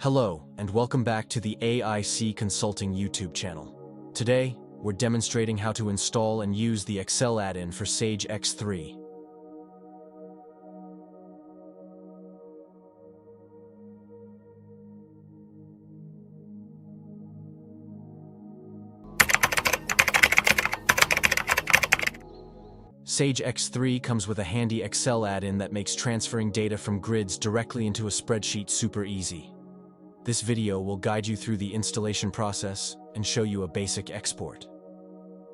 Hello, and welcome back to the AIC Consulting YouTube channel. Today, we're demonstrating how to install and use the Excel add-in for Sage X3. Sage X3 comes with a handy Excel add-in that makes transferring data from grids directly into a spreadsheet super easy. This video will guide you through the installation process and show you a basic export.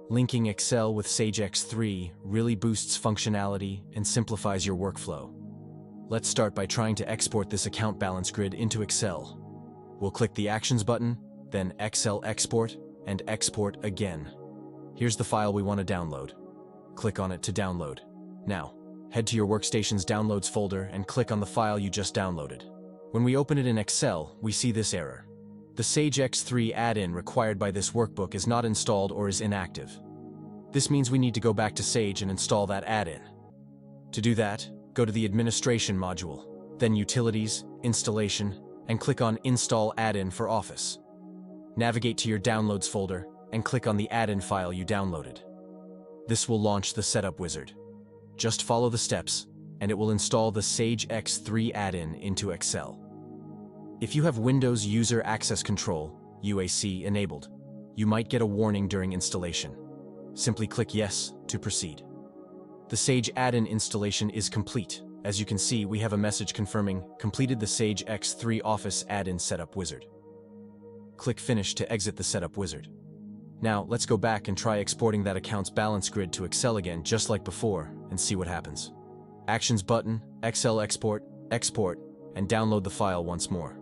Linking Excel with Sage X3 really boosts functionality and simplifies your workflow. Let's start by trying to export this account balance grid into Excel. We'll click the Actions button, then Excel Export, and Export again. Here's the file we want to download. Click on it to download. Now, head to your workstation's Downloads folder and click on the file you just downloaded. When we open it in Excel, we see this error. The Sage X3 add-in required by this workbook is not installed or is inactive. This means we need to go back to Sage and install that add-in. To do that, go to the Administration module, then Utilities, Installation, and click on Install Add-in for Office. Navigate to your Downloads folder and click on the add-in file you downloaded. This will launch the setup wizard. Just follow the steps, and it will install the Sage X3 add-in into Excel. If you have Windows User Access Control (UAC) enabled, you might get a warning during installation. Simply click Yes to proceed. The Sage add-in installation is complete. As you can see, we have a message confirming completed the Sage X3 Office add-in setup wizard. Click Finish to exit the setup wizard. Now, let's go back and try exporting that account's balance grid to Excel again, just like before, and see what happens. Actions button, Excel Export, Export, and download the file once more.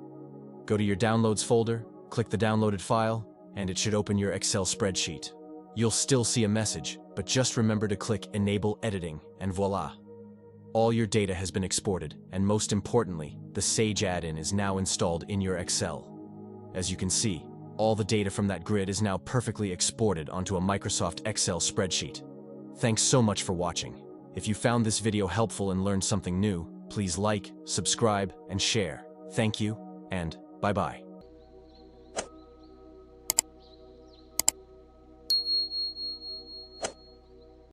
Go to your Downloads folder, click the downloaded file, and it should open your Excel spreadsheet. You'll still see a message, but just remember to click Enable Editing, and voila! All your data has been exported, and most importantly, the Sage add-in is now installed in your Excel. As you can see, all the data from that grid is now perfectly exported onto a Microsoft Excel spreadsheet. Thanks so much for watching. If you found this video helpful and learned something new, please like, subscribe, and share. Thank you, and bye-bye.